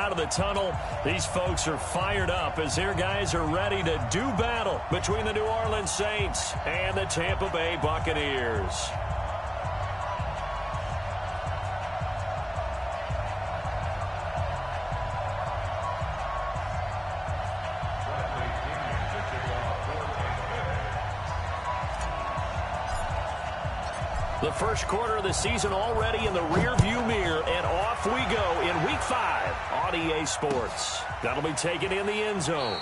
out of the tunnel. These folks are fired up as their guys are ready to do battle between the New Orleans Saints and the Tampa Bay Buccaneers. The first quarter of the season already in the rearview mirror, and off we go in Week 5 on EA Sports. That'll be taken in the end zone.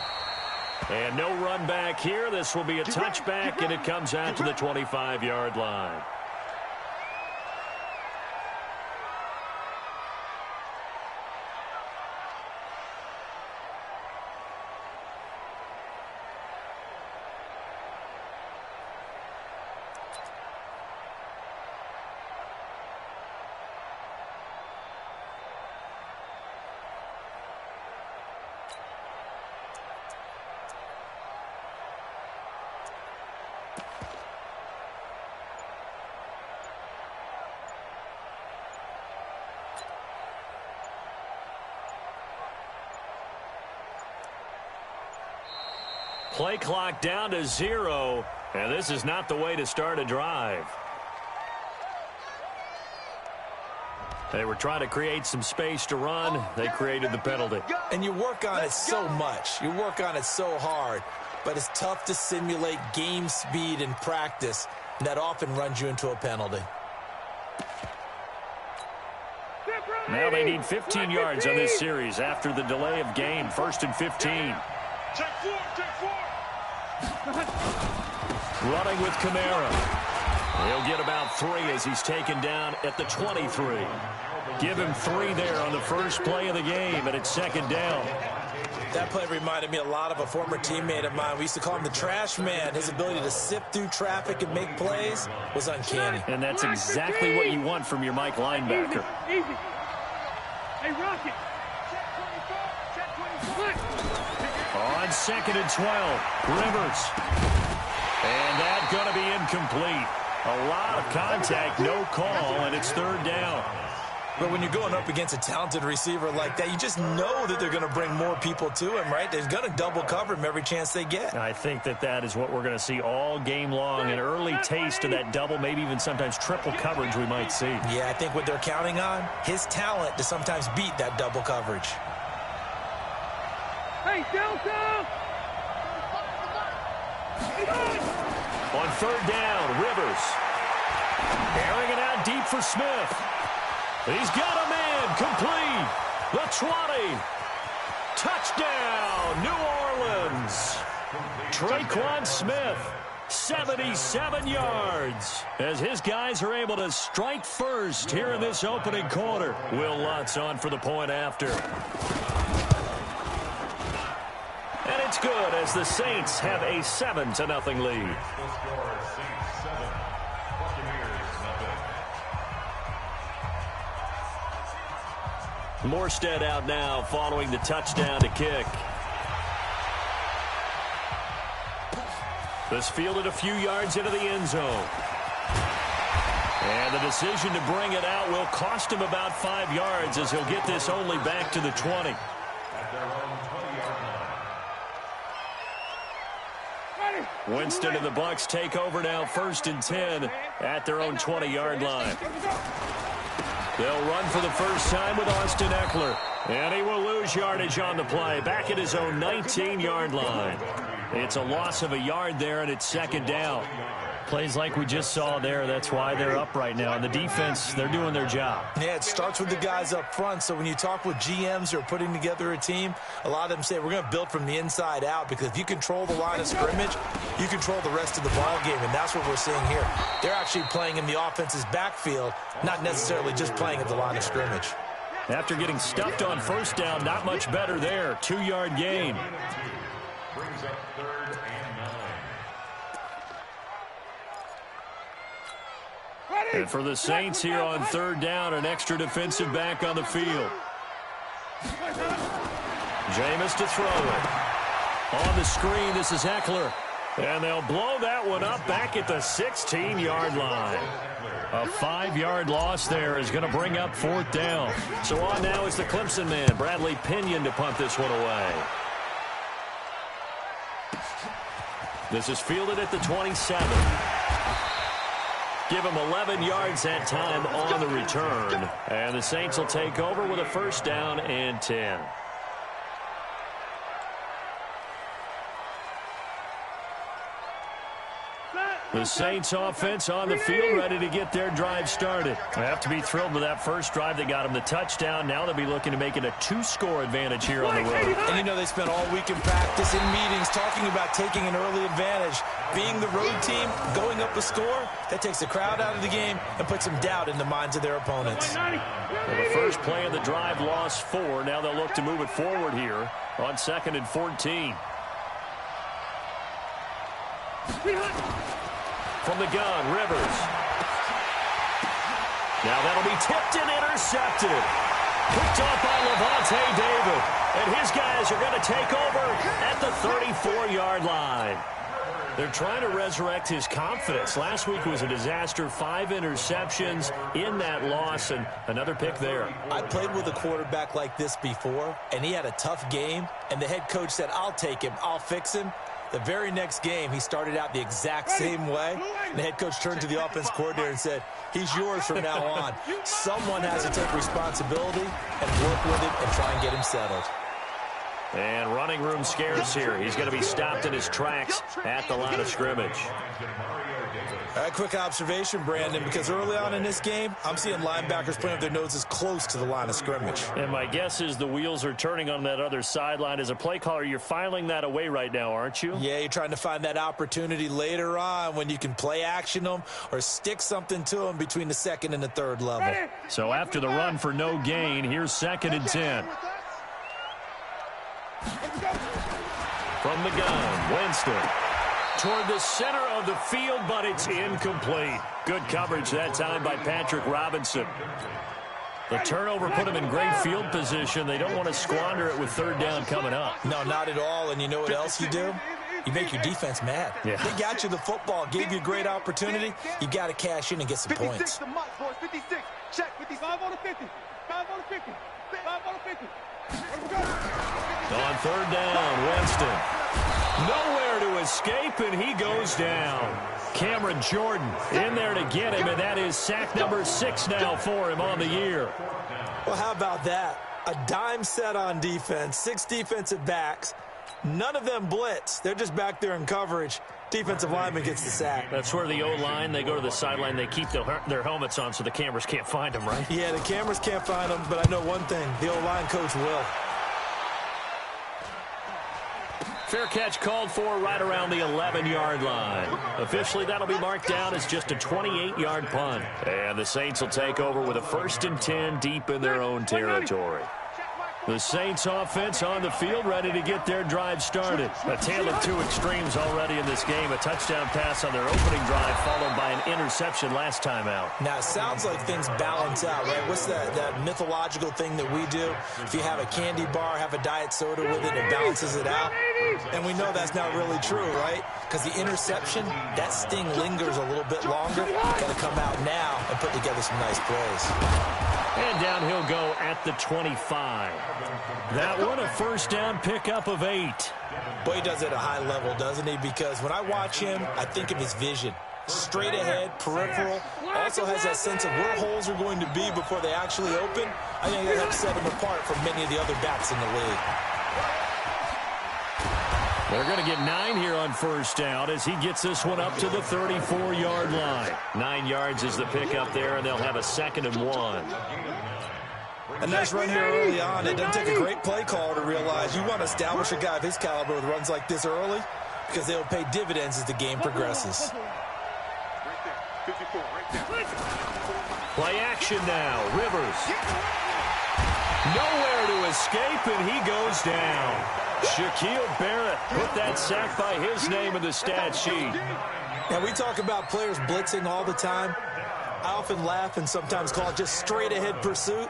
And no run back here. This will be a touchback, and it comes out to the 25-yard line. Play clock down to 0, and this is not the way to start a drive. They were trying to create some space to run. They created the penalty. And you work on it so much. You work on it so hard. But it's tough to simulate game speed in practice. And that often runs you into a penalty. Now they need 15 yards on this series after the delay of game. 1st and 15. Running with Kamara. He'll get about 3 as he's taken down at the 23. Give him 3 there on the first play of the game, and it's 2nd down. That play reminded me a lot of a former teammate of mine. We used to call him the trash man. His ability to sift through traffic and make plays was uncanny. And that's exactly what you want from your Mike linebacker. Easy. Hey, Rocket. On 2nd and 12, Rivers. And that's going to be incomplete. A lot of contact, no call, and it's 3rd down. But when you're going up against a talented receiver like that, you just know that they're going to bring more people to him, right? They're going to double cover him every chance they get. I think that is what we're going to see all game long, an early taste of that double, maybe even sometimes triple coverage we might see. Yeah, I think what they're counting on, his talent to sometimes beat that double coverage. Hey, Delta! On 3rd down, Rivers. Airing it out deep for Smith. He's got a man complete. The 20. Touchdown, New Orleans. Traquan Smith, 77 yards. As his guys are able to strike first here in this opening quarter. Will Lutz on for the point after. And it's good as the Saints have a 7-0 lead. Morstead out now following the touchdown to kick. This fielded a few yards into the end zone. And the decision to bring it out will cost him about 5 yards as he'll get this only back to the 20. Winston and the Bucs take over now 1st and 10 at their own 20-yard line. They'll run for the first time with Austin Eckler. And he will lose yardage on the play. Back at his own 19-yard line. It's a loss of a yard there, and it's 2nd down. Plays like we just saw there. That's why they're up right now. And the defense, they're doing their job. Yeah, it starts with the guys up front. So when you talk with GMs who are putting together a team, a lot of them say we're going to build from the inside out, because if you control the line of scrimmage, you control the rest of the ball game, and that's what we're seeing here. They're actually playing in the offense's backfield, not necessarily just playing at the line of scrimmage. After getting stuffed on 1st down, not much better there. 2-yard gain. Brings up 3rd and 9. And for the Saints here on 3rd down, an extra defensive back on the field. Jameis to throw it. On the screen, this is Eckler. And they'll blow that one up back at the 16-yard line. A 5-yard loss there is going to bring up 4th down. So on now is the Clemson man, Bradley Pinion, to punt this one away. This is fielded at the 27. Give him 11 yards that time on the return. And the Saints will take over with a 1st down and 10. The Saints offense on the field, ready to get their drive started. They have to be thrilled with that first drive. They got them the touchdown. Now they'll be looking to make it a 2-score advantage here on the road. And you know they spent all week in practice, in meetings, talking about taking an early advantage. Being the road team, going up a score, that takes the crowd out of the game and puts some doubt in the minds of their opponents. Well, the first play of the drive lost 4. Now they'll look to move it forward here on 2nd and 14. From the gun, Rivers. Now that'll be tipped and intercepted. Picked off by Levante David. And his guys are going to take over at the 34-yard line. They're trying to resurrect his confidence. Last week was a disaster. 5 interceptions in that loss, and another pick there. I played with a quarterback like this before, and he had a tough game, and the head coach said, I'll take him, I'll fix him. The very next game, he started out the exact same way. And the head coach turned to the offense coordinator and said, he's yours from now on. Someone has to take responsibility and work with him and try and get him settled. And running room scarce here. He's going to be stopped in his tracks at the line of scrimmage. A quick observation, Brandon, because early on in this game, I'm seeing linebackers playing with their noses close to the line of scrimmage. And my guess is the wheels are turning on that other sideline. As a play caller, you're filing that away right now, aren't you? Yeah, you're trying to find that opportunity later on when you can play action them or stick something to them between the 2nd and the 3rd level. So after the run for no gain, here's 2nd and 10. From the gun, Winston. Toward the center of the field, but it's incomplete. Good coverage that time by Patrick Robinson. The turnover put him in great field position. They don't want to squander it with 3rd down coming up. No, not at all. And you know what else you do? You make your defense mad. Yeah. They got you the football, gave you a great opportunity. You got to cash in and get some points. 56. Check 55 on the 50. 5 on the 50. 5 on the 50. On 3rd down, Winston. Nowhere to escape, and he goes down. Cameron Jordan in there to get him, and that is sack number 6 now for him on the year. Well, how about that? A dime set on defense, 6 defensive backs. None of them blitz. They're just back there in coverage. Defensive lineman gets the sack. That's where the O-line, they go to the sideline, they keep their helmets on so the cameras can't find them, right? Yeah, the cameras can't find them, but I know one thing. The O-line coach will. Fair catch called for right around the 11-yard line. Officially, that'll be marked down as just a 28-yard punt. And the Saints will take over with a 1st and 10 deep in their own territory. The Saints offense on the field, ready to get their drive started. A tale of 2 extremes already in this game. A touchdown pass on their opening drive, followed by an interception last time out. Now, it sounds like things balance out, right? What's that mythological thing that we do? If you have a candy bar, have a diet soda with it, it balances it out. And we know that's not really true, right? Because the interception, that sting lingers a little bit longer. Got to come out now and put together some nice plays. And down he'll go at the 25. That one a 1st down pickup of 8. Boy, he does it at a high level, doesn't he? Because when I watch him, I think of his vision. Straight ahead, peripheral. Also has that sense of where holes are going to be before they actually open. I think that helps set him apart from many of the other backs in the league. They're going to get 9 here on 1st down as he gets this one up to the 34-yard line. 9 yards is the pickup there, and they'll have a 2nd and 1. A nice run here early on. It doesn't take a great play caller to realize you want to establish a guy of his caliber with runs like this early because they'll pay dividends as the game progresses. Play action now. Rivers. Nowhere to escape, and he goes down. Shaquille Barrett put that sack by his name in the stat sheet. And we talk about players blitzing all the time. I often laugh and sometimes call it just straight-ahead pursuit.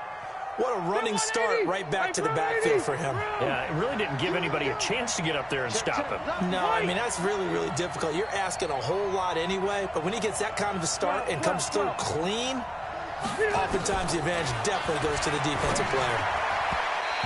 What a running start right back to the backfield for him. Yeah, it really didn't give anybody a chance to get up there and stop him. No, I mean, that's really, really difficult. You're asking a whole lot anyway, but when he gets that kind of a start and comes through clean, oftentimes the advantage definitely goes to the defensive player.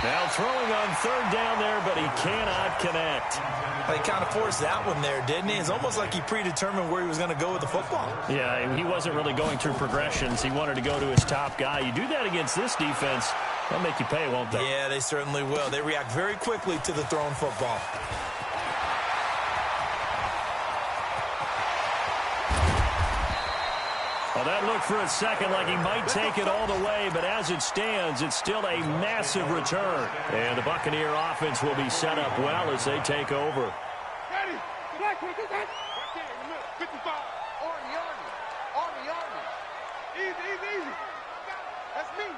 Now throwing on third down there, but he cannot connect. Well, he kind of forced that one there, didn't he? It's almost like he predetermined where he was going to go with the football. Yeah, he wasn't really going through progressions. He wanted to go to his top guy. You do that against this defense, they'll make you pay, won't they? Yeah, they certainly will. They react very quickly to the thrown football. Well, that looked for a second like he might take it all the way, but as it stands, it's still a massive return. And the Buccaneer offense will be set up well as they take over. Ready. Right there in the middle. 55. Army. Easy. That's me.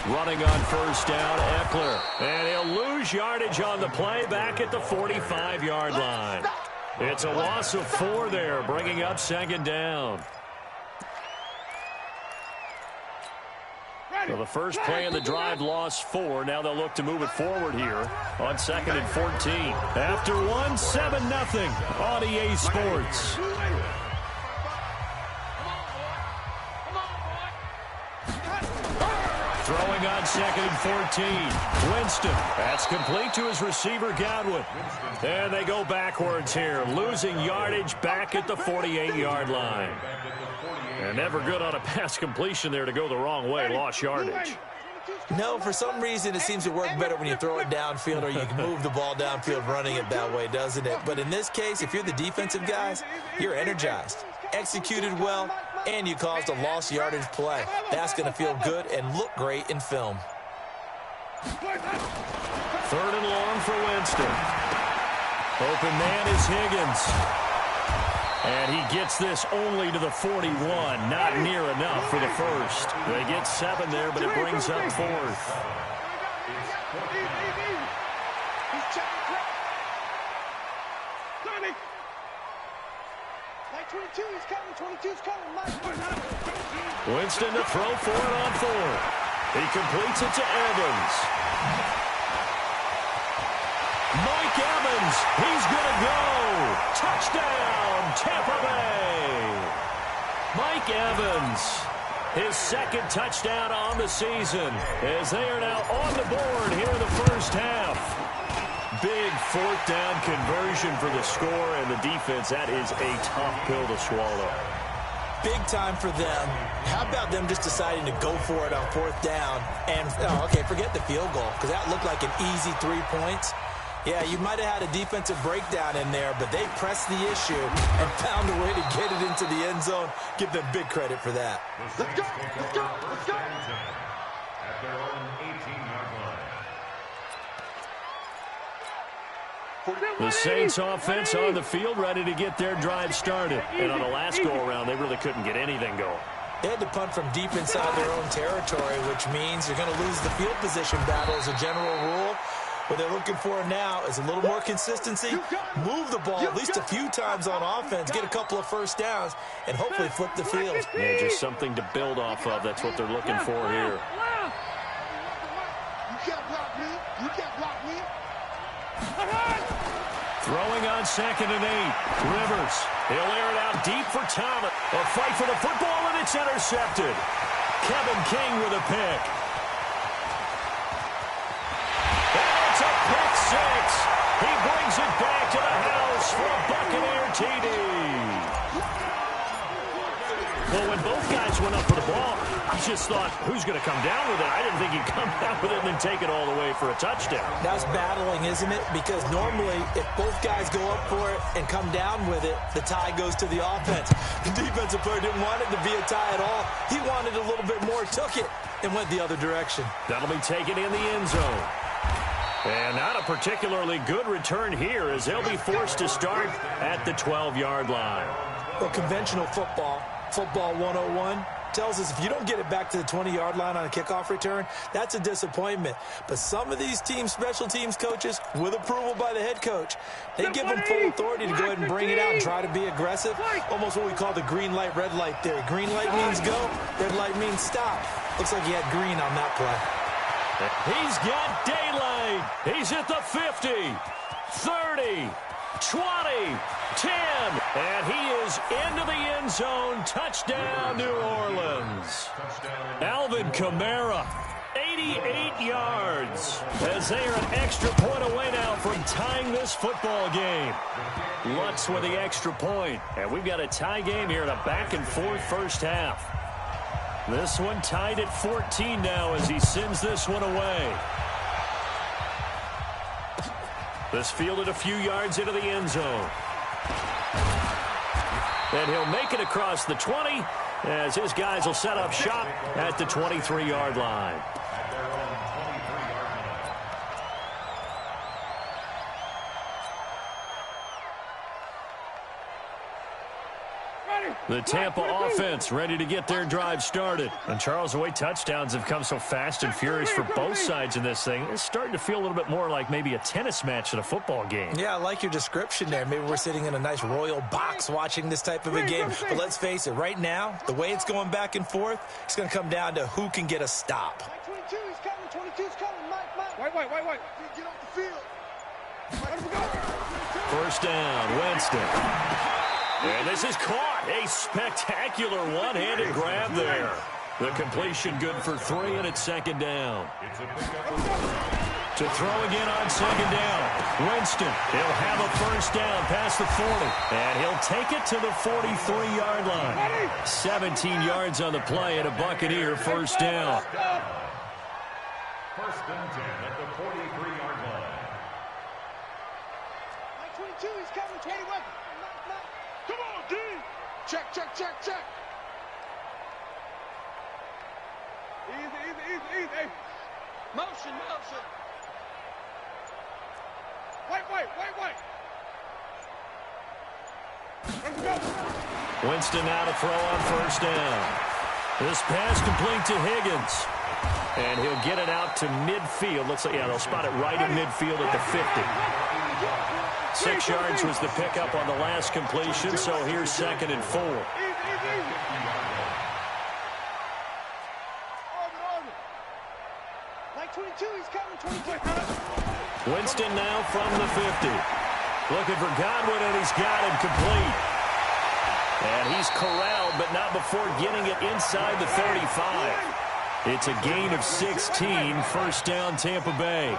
Running on first down, Eckler. And he'll lose yardage on the play back at the 45-yard line. It's a loss of 4 there, bringing up second down. So the first play in the drive lost 4. Now they'll look to move it forward here on 2nd and 14. After 1, 7-0 on EA Sports. Throwing on 2nd and 14. Winston. That's complete to his receiver, Godwin. And they go backwards here, losing yardage back at the 48-yard line. And never good on a pass completion there to go the wrong way. Lost yardage. No, for some reason it seems to work better when you throw it downfield or you can move the ball downfield running it that way, doesn't it? But in this case, if you're the defensive guys, you're energized, executed well, and you caused a lost yardage play. That's going to feel good and look great in film. 3rd and long for Winston. Open man is Higgins. And he gets this only to the 41. Not near enough for the first. They get 7 there, but it brings up 4th. Winston to throw for it on 4th. He completes it to Evans. Mike Evans, he's going to go. Touchdown, Tampa Bay. Mike Evans, his 2nd touchdown on the season, as they are now on the board here in the first half. Big 4th down conversion for the score, and the defense, that is a tough pill to swallow. Big time for them. How about them just deciding to go for it on 4th down? And, okay, forget the field goal, because that looked like an easy 3 points. Yeah, you might have had a defensive breakdown in there, but they pressed the issue and found a way to get it into the end zone. Give them big credit for that. Let's go. At their own 18-yard line. The Saints offense on the field, ready to get their drive started. And on the last go-around, they really couldn't get anything going. They had to punt from deep inside their own territory, which means you're going to lose the field position battle as a general rule. What they're looking for now is a little more consistency, move the ball at least a few times on offense, get a couple of first downs, and hopefully flip the field. Yeah, just something to build off of. That's what they're looking for here. Throwing on 2nd and 8. Rivers. He'll air it out deep for Thomas. A fight for the football, and it's intercepted. Kevin King with a pick. It's a pick 6. He brings it back to the house for a Buccaneer TD. Well, when both guys went up for the ball, I just thought, who's going to come down with it? I didn't think he'd come down with it and then take it all the way for a touchdown. That's battling, isn't it? Because normally, if both guys go up for it and come down with it, the tie goes to the offense. The defensive player didn't want it to be a tie at all. He wanted a little bit more, took it, and went the other direction. That'll be taken in the end zone. And not a particularly good return here, as they'll be forced to start at the 12-yard line. Well, conventional football 101, tells us if you don't get it back to the 20-yard line on a kickoff return, that's a disappointment. But some of these special teams coaches, with approval by the head coach, they give them full authority to go ahead and bring it out and try to be aggressive. Almost what we call the green light, red light theory. Green light means go, red light means stop. Looks like he had green on that play. He's got daylight. He's at the 50, 30, 20, 10, and he is into the end zone. Touchdown, New Orleans. Alvin Kamara, 88 yards, as they are an extra point away now from tying this football game. Lutz with the extra point, and we've got a tie game here in a back-and-forth first half. This one tied at 14 now as he sends this one away. This fielded a few yards into the end zone. And he'll make it across the 20 as his guys will set up shop at the 23-yard line. The Tampa offense ready to get their drive started. And Charles, the way touchdowns have come so fast and furious for both sides in this thing, it's starting to feel a little bit more like maybe a tennis match in a football game. Yeah, I like your description there. Maybe we're sitting in a nice royal box watching this type of a game. But let's face it, right now, the way it's going back and forth, it's going to come down to who can get a stop. 22, he's coming. 22's coming. Mike. White. Get off the field. Let him go. First down, Winston. And this is caught. A spectacular one-handed grab there. The completion good for 3, and it's second down. To throw again on second down. Winston, he'll have a first down past the 40. And he'll take it to the 43-yard line. 17 yards on the play and a Buccaneer first down. First and 10 at the 43-yard line. 22, he's coming. 21. Come on, D. Check. Easy. Hey. Motion. White. Let's go. Winston now to throw on first down. This pass complete to Higgins. And he'll get it out to midfield. Looks like, they'll spot it right in midfield at the 50. 6 yards was the pickup on the last completion, so here's second and 4. Like 22, he's coming. 22. Winston now from the 50. Looking for Godwin, and he's got him complete. And he's corralled, but not before getting it inside the 35. It's a gain of 16, first down Tampa Bay.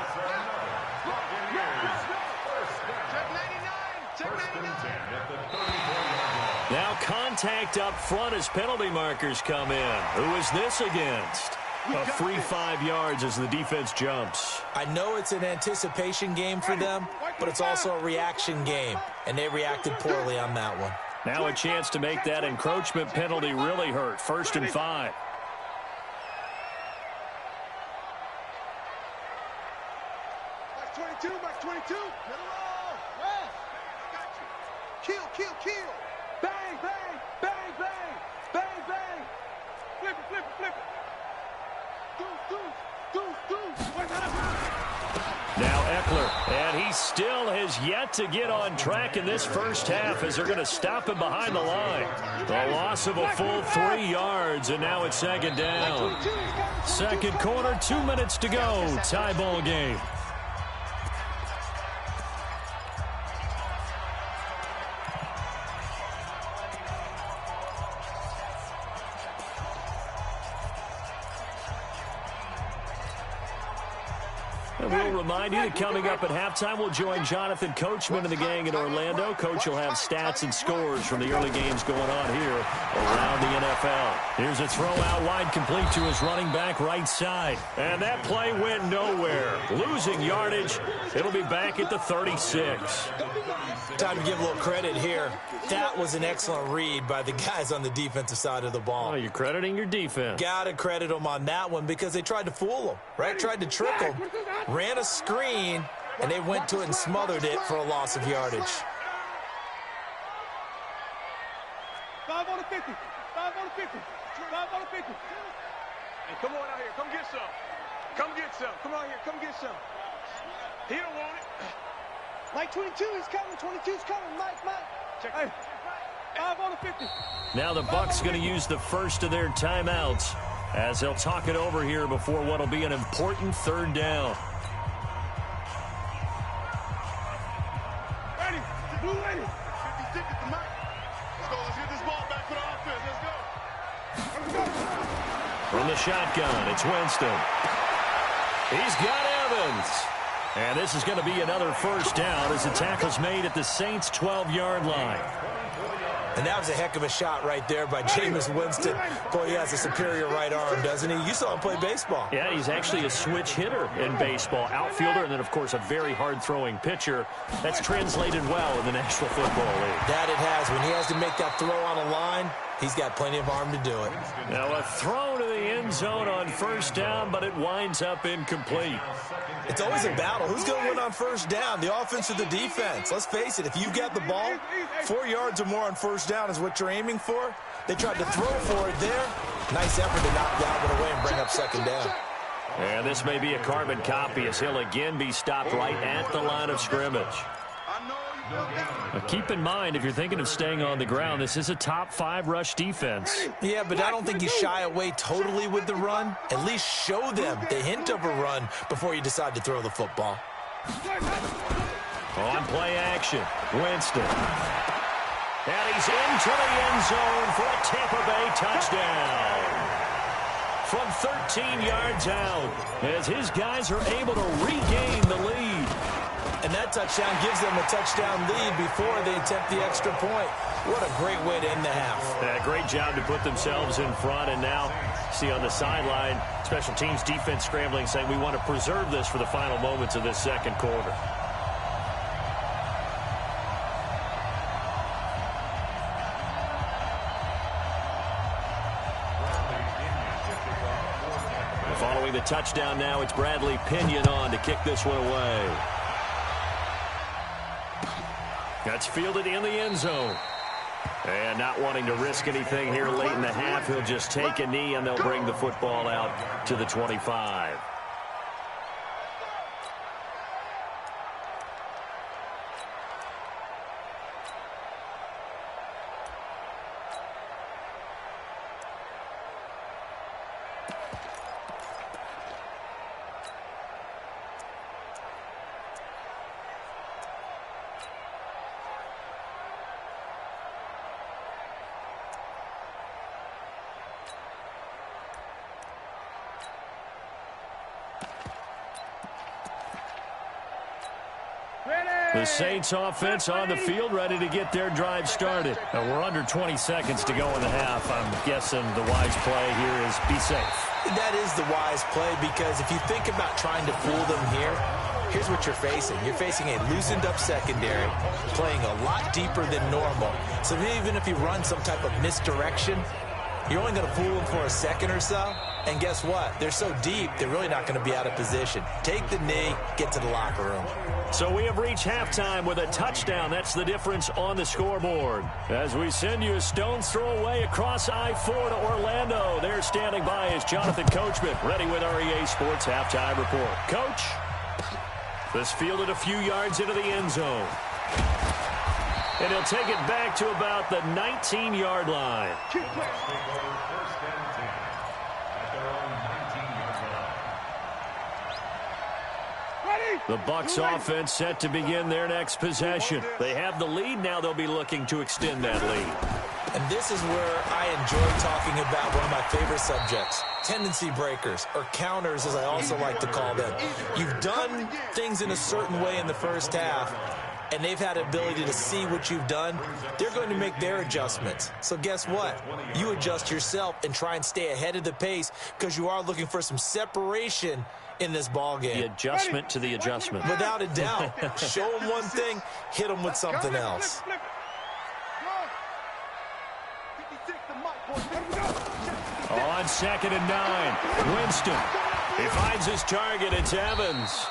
Now contact up front as penalty markers come in. Who is this against? A free 5 yards as the defense jumps. I know it's an anticipation game for them, but it's also a reaction game, and they reacted poorly on that one. Now a chance to make that encroachment penalty really hurt. First and 5. Max 22. Kill. Bang. Flip it. Deuce. Now Eckler, and he still has yet to get on track in this first half as they're going to stop him behind the line. A loss of a full 3 yards, and now it's second down. Second quarter, 2 minutes to go. Tie ball game. And we'll remind you that coming up at halftime, we'll join Jonathan Coachman and the gang in Orlando. Coach will have stats and scores from the early games going on here around the NFL. Here's a throw out wide complete to his running back right side. And that play went nowhere. Losing yardage. It'll be back at the 36. Time to give a little credit here. That was an excellent read by the guys on the defensive side of the ball. Oh, you're crediting your defense. Got to credit them on that one because they tried to fool them, right? Tried to trick them. Ran a screen, and they went to it and smothered it for a loss of yardage. 5 on the 50. 5 on the 50. Hey, come on out here. Come get some. Come get some. Come out here. Come get some. He don't want it. Mike 22 is coming. 22's coming. Mike. Check. Hey. 5 on the 50. Now the Bucs going to use the first of their timeouts as they'll talk it over here before what will be an important third down. Ready. Blue ready. 56 at the mic. Let's go. Let's get this ball back for the offense. Let's go. From the shotgun, it's Winston. He's got Evans. And this is going to be another first down as the tackle's made at the Saints' 12-yard line. And that was a heck of a shot right there by Jameis Winston. Boy, he has a superior right arm, doesn't he? You saw him play baseball. Yeah, he's actually a switch hitter in baseball. Outfielder, and then, of course, a very hard-throwing pitcher. That's translated well in the National Football League. That it has. When he has to make that throw on a line, he's got plenty of arm to do it. Now a throw to the end zone on first down, but it winds up incomplete. It's always a battle. Who's going to win on first down, the offense or the defense? Let's face it, if you've got the ball, 4 yards or more on first down is what you're aiming for. They tried to throw for it there. Nice effort to knock that one away and bring up second down. And this may be a carbon copy as he'll again be stopped right at the line of scrimmage. Now keep in mind, if you're thinking of staying on the ground, this is a top 5 rush defense. Yeah, but I don't think you shy away totally with the run. At least show them the hint of a run before you decide to throw the football. On play action, Winston. And he's into the end zone for a Tampa Bay touchdown. From 13 yards out, as his guys are able to regain the lead. And that touchdown gives them a touchdown lead before they attempt the extra point. What a great way to end the half. Yeah, great job to put themselves in front. And now, see on the sideline, special teams defense scrambling, saying we want to preserve this for the final moments of this second quarter. Following the touchdown now, it's Bradley Pinion on to kick this one away. That's fielded in the end zone. And not wanting to risk anything here late in the half, he'll just take a knee and they'll bring the football out to the 25. The Saints offense on the field, ready to get their drive started. Now we're under 20 seconds to go in the half. I'm guessing the wise play here is be safe. That is the wise play, because if you think about trying to fool them here, here's what you're facing. You're facing a loosened up secondary, playing a lot deeper than normal. So even if you run some type of misdirection, you're only going to fool them for a second or so. And guess what? They're so deep, they're really not going to be out of position. Take the knee, get to the locker room. So we have reached halftime with a touchdown. That's the difference on the scoreboard. As we send you a stone's throw away across I-4 to Orlando. There standing by is Jonathan Coachman, ready with our EA Sports Halftime Report. Coach, this fielded a few yards into the end zone. And he'll take it back to about the 19-yard line. The Bucs offense set to begin their next possession. They have the lead. Now they'll be looking to extend that lead. And this is where I enjoy talking about one of my favorite subjects, tendency breakers, or counters as I also like to call them. You've done things in a certain way in the first half, and they've had the ability to see what you've done. They're going to make their adjustments. So guess what? You adjust yourself and try and stay ahead of the pace, because you are looking for some separation in this ball game. The adjustment to the adjustment. Without a doubt. Show them one thing, hit them with something else. On 2nd and 9, Winston. He finds his target. It's Evans.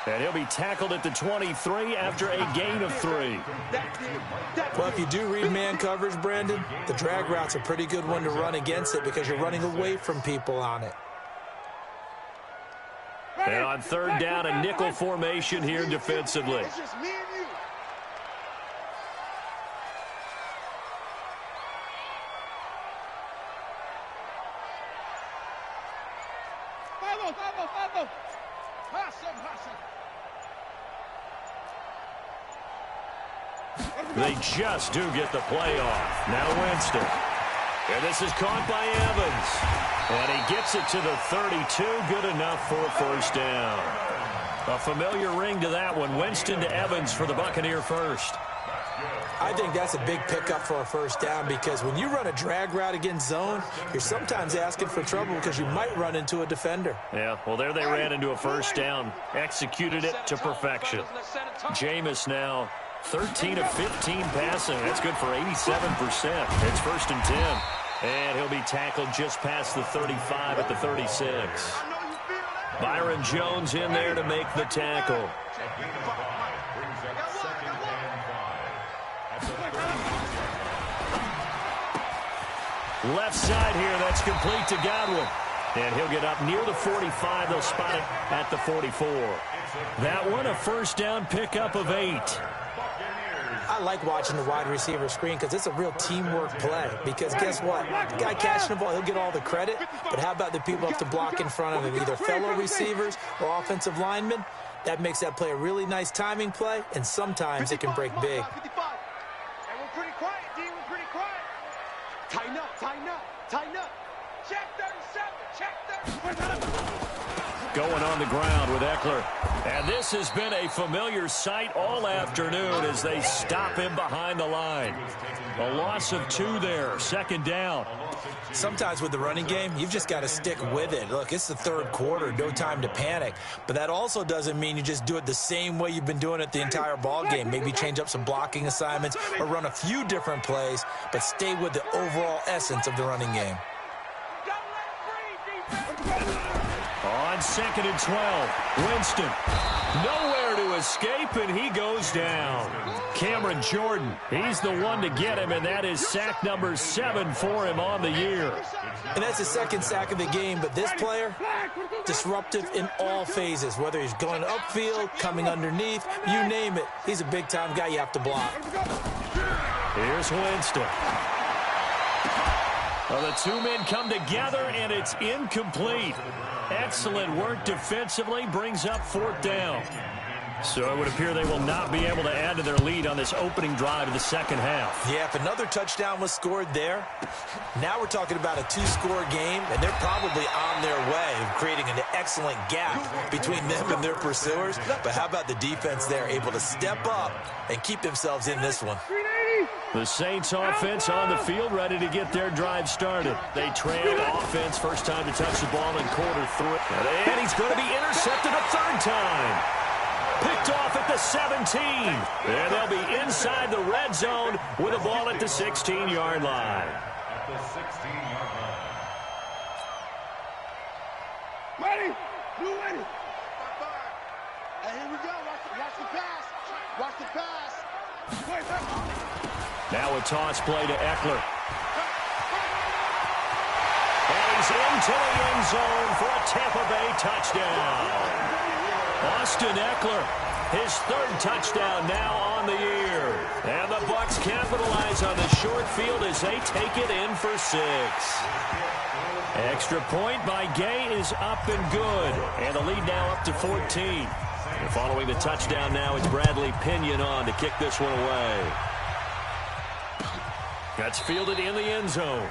And he'll be tackled at the 23 after a gain of 3. Well, if you do read man coverage, Brandon, the drag route's a pretty good one to run against it because you're running away from people on it. And on 3rd down, a nickel formation here defensively. It's just me and you. They just do get the play off. Now Winston. And this is caught by Evans. And he gets it to the 32. Good enough for a first down. A familiar ring to that one. Winston to Evans for the Buccaneer first. I think that's a big pickup for a first down because when you run a drag route against zone, you're sometimes asking for trouble because you might run into a defender. Yeah, well, there they ran into a first down. Executed it to perfection. Jameis now 13 of 15 passing. That's good for 87%. It's 1st and 10. And he'll be tackled just past the 35 at the 36. Byron Jones in there to make the tackle. Left side here, that's complete to Godwin. And he'll get up near the 45. They'll spot it at the 44. That one, a first down pickup of 8. I like watching the wide receiver screen because it's a real teamwork play. Because guess what? The guy catching the ball, he'll get all the credit. But how about the people up to block in front of him, either fellow receivers or offensive linemen? That makes that play a really nice timing play, and sometimes it can break big. Tighten up, tighten up, tighten up. Check 37, check 37. Going on the ground with Eckler. And this has been a familiar sight all afternoon as they stop him behind the line. A loss of 2 there, 2nd down. Sometimes with the running game, you've just got to stick with it. Look, it's the 3rd quarter, no time to panic. But that also doesn't mean you just do it the same way you've been doing it the entire ball game. Maybe change up some blocking assignments or run a few different plays, but stay with the overall essence of the running game. On 2nd and 12, Winston. Nowhere to escape, and he goes down. Cameron Jordan, he's the one to get him, and that is sack number 7 for him on the year. And that's his 2nd sack of the game, but this player, disruptive in all phases, whether he's going upfield, coming underneath, you name it. He's a big-time guy you have to block. Here's Winston. Well, the 2 men come together, and it's incomplete. Excellent work defensively, brings up 4th down. So it would appear they will not be able to add to their lead on this opening drive of the 2nd half. Yeah, if another touchdown was scored there, now we're talking about a 2-score game, and they're probably on their way of creating an excellent gap between them and their pursuers. But how about the defense there, able to step up and keep themselves in this one? The Saints offense on the field, ready to get their drive started. They trail offense, first time to touch the ball in quarter 3. And he's going to be intercepted a 3rd time. Picked off at the 17. And they'll be inside the red zone with a ball at the 16-yard line. At the 16-yard line. Ready? Blue ready. Hey, here we go. Watch the pass. Watch the pass. Now a toss play to Eckler. And he's into the end zone for a Tampa Bay touchdown. Austin Eckler, his 3rd touchdown now on the year. And the Bucs capitalize on the short field as they take it in for 6. Extra point by Gay is up and good. And the lead now up to 14. And following the touchdown now, it's Bradley Pinion on to kick this one away. That's fielded in the end zone.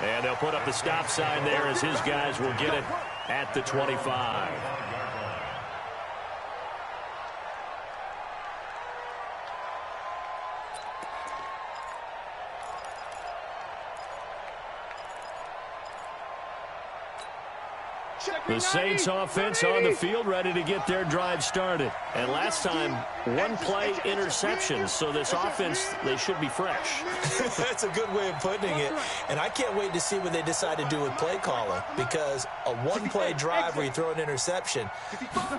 And they'll put up the stop sign there as his guys will get it at the 25. The Saints offense on the field, ready to get their drive started. And last time, one play interception, so this offense, they should be fresh. That's a good way of putting it. And I can't wait to see what they decide to do with play calling, because a one-play drive where you throw an interception,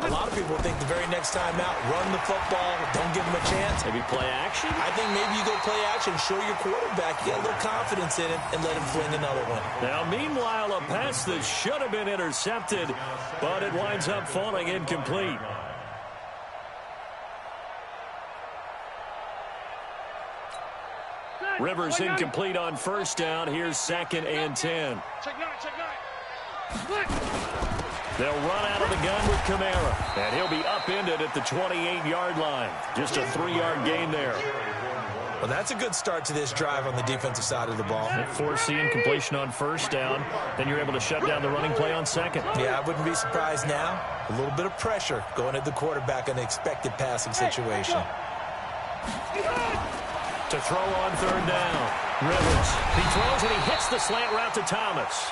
a lot of people think the very next time out, run the football, don't give them a chance. Maybe play action? I think maybe you go play action, show your quarterback, you get a little confidence in him, and let him fling another one. Now, meanwhile, a pass that should have been intercepted, but it winds up falling incomplete. Rivers incomplete on first down. Here's 2nd and 10. They'll run out of the gun with Kamara, and he'll be upended at the 28-yard line. Just a 3-yard gain there. Well, that's a good start to this drive on the defensive side of the ball. Foreseeing completion on first down, then you're able to shut down the running play on second. Yeah, I wouldn't be surprised now. A little bit of pressure going at the quarterback in an expected passing situation. To throw on third down. Rivers. He throws and he hits the slant route to Thomas.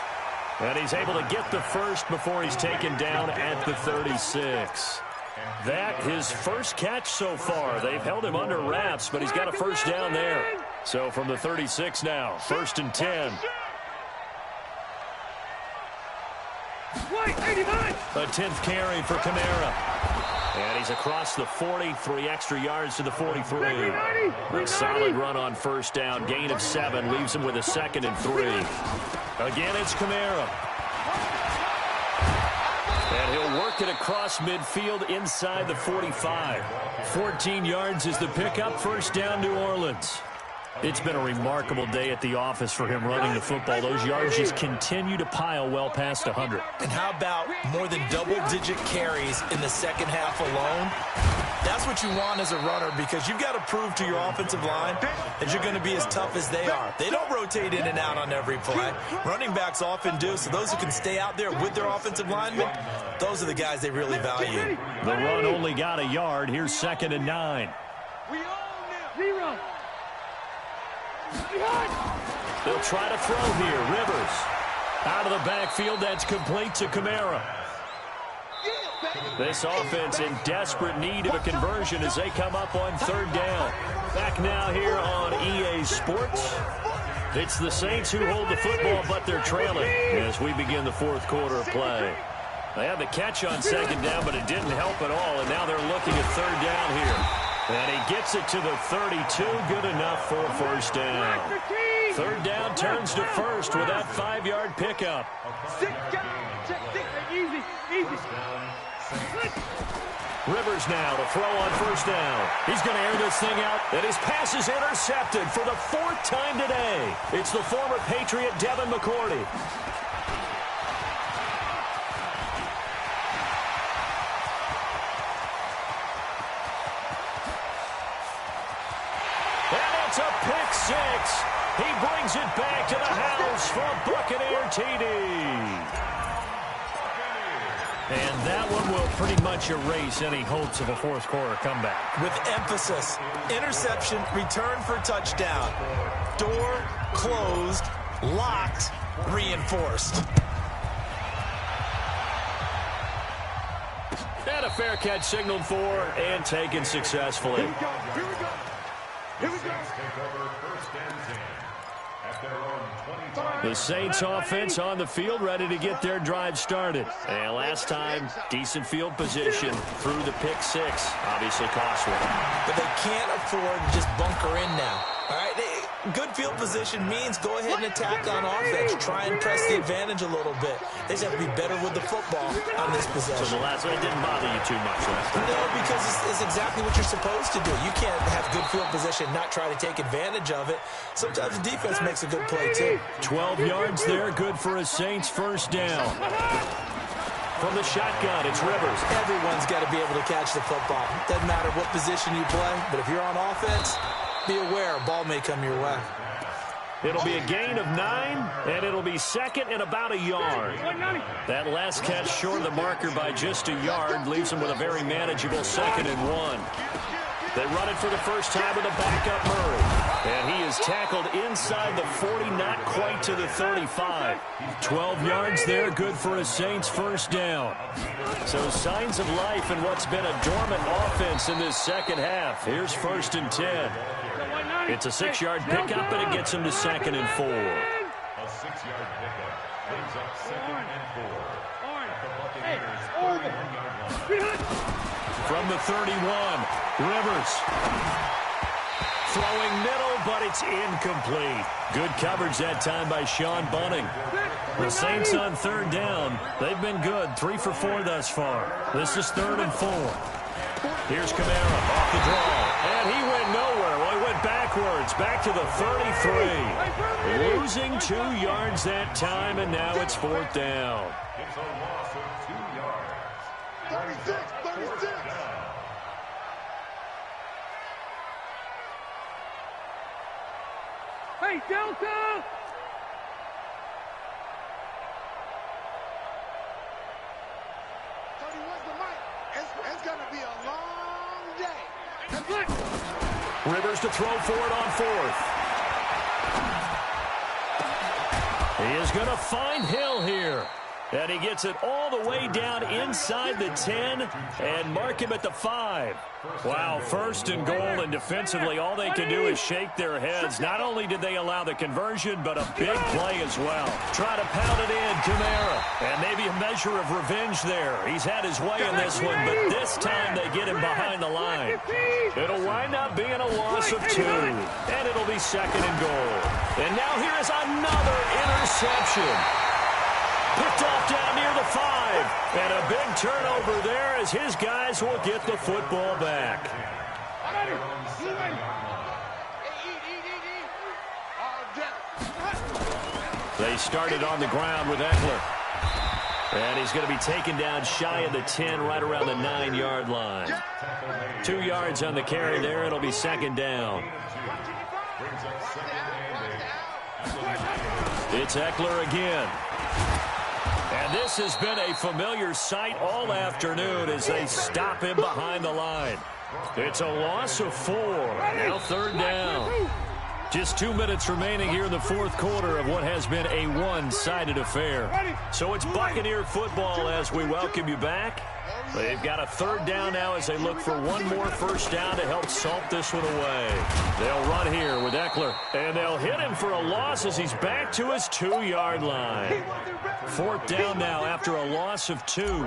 And he's able to get the first before he's taken down at the 36. That his first catch so far. They've held him under wraps, but he's got a first down there. So from the 36 now, 1st and 10. A 10th carry for Kamara. And he's across the 40, 3 extra yards to the 43. A solid run on first down. Gain of 7 leaves him with a 2nd and 3. Again, it's Kamara. And he'll work it across midfield inside the 45. 14 yards is the pickup. First down, New Orleans. It's been a remarkable day at the office for him running the football. Those yards just continue to pile well past 100. And how about more than double-digit carries in the second half alone? That's what you want as a runner, because you've got to prove to your offensive line that you're going to be as tough as they are. They don't rotate in and out on every play. Running backs often do, so those who can stay out there with their offensive linemen, those are the guys they really value. The run only got a yard. Here's 2nd and 9. They'll try to throw here. Rivers out of the backfield. That's complete to Kamara. This offense in desperate need of a conversion as they come up on third down. Back now here on EA Sports. It's the Saints who hold the football, but they're trailing as we begin the 4th quarter of play. They had the catch on 2nd down, but it didn't help at all, and now they're looking at 3rd down here. And he gets it to the 32. Good enough for a first down. 3rd down turns to 1st with that 5-yard pickup. Rivers now to throw on first down. He's going to air this thing out, and his pass is intercepted for the 4th time today. It's the former Patriot Devin McCourty. And it's a pick 6. He brings it back to the house for a Buccaneer TD. And that one will pretty much erase any hopes of a 4th quarter comeback. With emphasis, interception, return for touchdown. Door closed, locked, reinforced. And a fair catch signaled for and taken successfully. Here we go. Here we go. Here we go. The Saints offense on the field, ready to get their drive started. And last time, decent field position through the pick 6. Obviously costly. But they can't afford to just bunker in now. All right, good field position means go ahead and attack on offense. Try and press the advantage a little bit. They just have to be better with the football on this possession. So the last one didn't bother you too much last time? No, because it's exactly what you're supposed to do. You can't have good field position and not try to take advantage of it. Sometimes the defense makes a good play, too. 12 yards there, good for a Saints first down. From the shotgun, it's Rivers. Everyone's got to be able to catch the football. Doesn't matter what position you play, but if you're on offense, be aware a ball may come your way. It'll be a gain of 9, and it'll be 2nd and about a yard. That last catch short of the marker by just a yard leaves him with a very manageable 2nd and 1. They run it for the first time with a backup Murray. And he is tackled inside the 40, not quite to the 35. 12 yards there, good for a Saints first down. So signs of life in what's been a dormant offense in this second half. Here's 1st and 10. It's a 6-yard pickup, and it gets him to 2nd and 4. A 6-yard pickup brings up 2nd and 4. At the Buccaneers' 31-yard line. From the 31, Rivers. Throwing middle, but it's incomplete. Good coverage that time by Sean Bunting. The Saints on 3rd down. They've been good, 3 for 4 thus far. This is 3rd and 4. Here's Kamara off the draw. And he went nowhere. Well, he went backwards, back to the 33. Losing 2 yards that time, and now it's 4th down. It's a loss of 2 yards. 36. Hey, Delta! Tony, where's the mic? It's going to be a long day. Rivers to throw for it on 4th. He is going to find Hill here. And he gets it all the way down inside the 10 and mark him at the 5. Wow, 1st and goal, and defensively all they can do is shake their heads. Not only did they allow the conversion, but a big play as well. Try to pound it in, Kamara. And maybe a measure of revenge there. He's had his way in this one, but this time they get him behind the line. It'll wind up being a loss of 2, and it'll be 2nd and goal. And now here is another interception. Picked off down near the 5. And a big turnover there as his guys will get the football back. They started on the ground with Eckler. And he's going to be taken down shy of the 10, right around the 9-yard line. 2 yards on the carry there. It'll be 2nd down. It's Eckler again. And this has been a familiar sight all afternoon as they stop him behind the line. It's a loss of 4. Now 3rd down. Just 2 minutes remaining here in the 4th quarter of what has been a one-sided affair. So it's Buccaneer football as we welcome you back. They've got a 3rd down now as they look for one more first down to help salt this one away. They'll run here with Eckler, and they'll hit him for a loss as he's back to his 2-yard line. 4th down now after a loss of 2.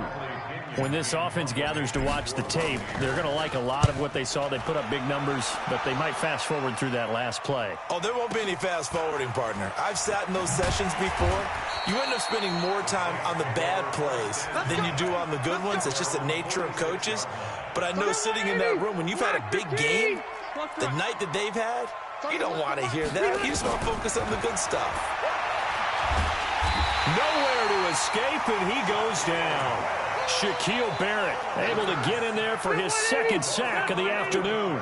When this offense gathers to watch the tape, they're going to like a lot of what they saw. They put up big numbers, but they might fast forward through that last play. Oh, there won't be any fast forwarding, partner. I've sat in those sessions before. You end up spending more time on the bad plays than you do on the good ones. It's just the nature of coaches. But I know sitting in that room, when you've had a big game, the night that they've had, you don't want to hear that. You just want to focus on the good stuff. Nowhere to escape, and he goes down. Shaquille Barrett able to get in there for his 2nd sack of the afternoon.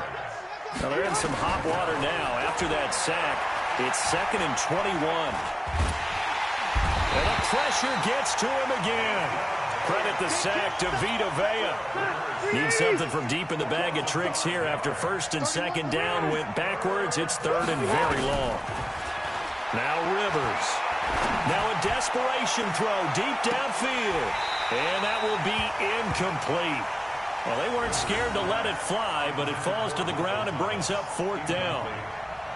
Now they're in some hot water now. After that sack, it's 2nd and 21. And the pressure gets to him again. Credit the sack to Vita Vea. Needs something from deep in the bag of tricks here after 1st and 2nd down went backwards. It's 3rd and very long. Now Rivers. Now a desperation throw deep downfield. And that will be incomplete. Well, they weren't scared to let it fly, but it falls to the ground and brings up 4th down.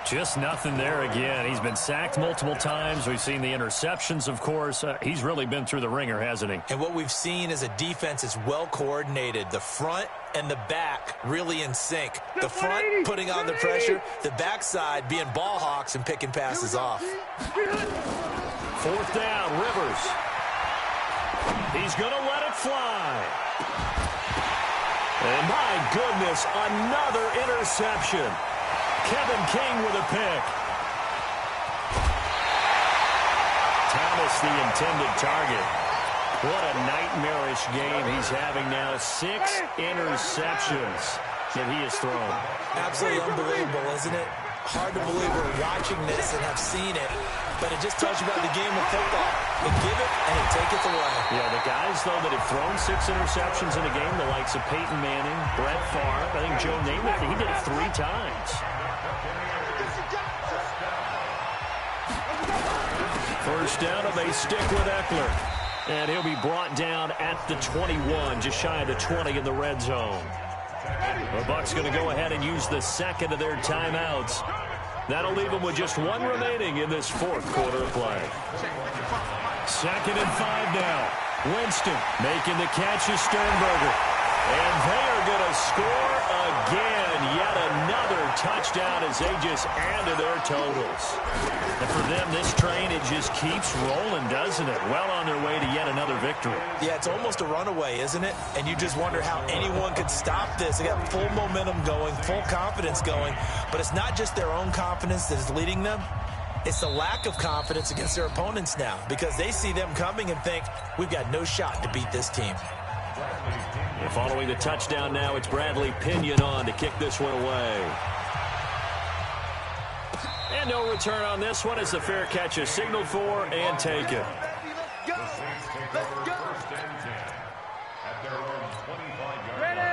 Just nothing there again. He's been sacked multiple times. We've seen the interceptions, of course. He's really been through the ringer, hasn't he? And what we've seen is a defense that's well coordinated. The front and the back really in sync. The front putting on the pressure. The backside being ball hawks and picking passes off. 4th down, Rivers. He's going to let it fly. And my goodness, another interception. Kevin King with a pick. Thomas the intended target. What a nightmarish game he's having now. 6 interceptions that he has thrown. Absolutely unbelievable, isn't it? Hard to believe we're watching this and have seen it, but it just tells you about the game of football. It giveth and it taketh away. Yeah, the guys, though, that have thrown 6 interceptions in a game, the likes of Peyton Manning, Brett Favre, I think Joe Namath, he did it 3 times. First down, and they stick with Eckler. And he'll be brought down at the 21, just shy of the 20 in the red zone. The Bucs going to go ahead and use the second of their timeouts. That'll leave them with just 1 remaining in this 4th quarter of play. 2nd and 5 now. Winston making the catch is Sternberger. And they are going to score again. Yet another touchdown as they just add to their totals. And for them, this train, it just keeps rolling, doesn't it? Well on their way to yet another victory. Yeah, it's almost a runaway, isn't it? And you just wonder how anyone could stop this. They got full momentum going, full confidence going. But it's not just their own confidence that is leading them. It's the lack of confidence against their opponents now because they see them coming and think, we've got no shot to beat this team. And following the touchdown now, it's Bradley Pinion on to kick this one away. And no return on this one as the fair catch is signaled for and taken.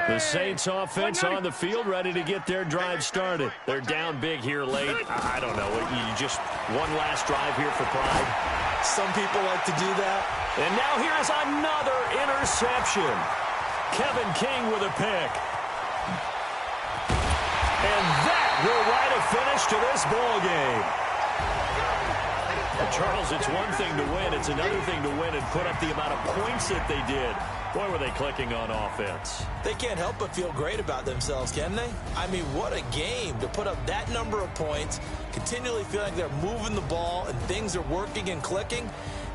The Saints offense on the field ready to get their drive started. They're down big here late. I don't know. You just one last drive here for pride. Some people like to do that. And now here's another interception. Kevin King with a pick. And that will write a finish to this ball game. Well, Charles, it's one thing to win. It's another thing to win and put up the amount of points that they did. Boy, were they clicking on offense. They can't help but feel great about themselves, can they? I mean, what a game to put up that number of points, continually feel like they're moving the ball and things are working and clicking.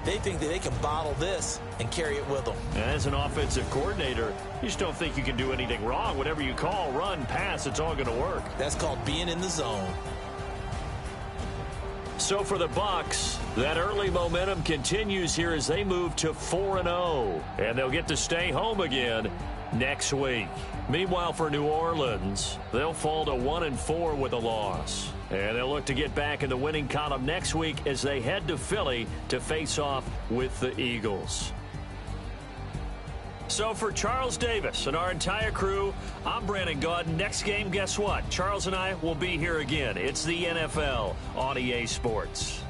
They think that they can bottle this and carry it with them. As an offensive coordinator, you just don't think you can do anything wrong. Whatever you call, run, pass, it's all going to work. That's called being in the zone. So for the Bucs, that early momentum continues here as they move to 4-0. And they'll get to stay home again next week. Meanwhile, for New Orleans, they'll fall to 1-4 with a loss. And they'll look to get back in the winning column next week as they head to Philly to face off with the Eagles. So for Charles Davis and our entire crew, I'm Brandon Gaudin. Next game, guess what? Charles and I will be here again. It's the NFL on EA Sports.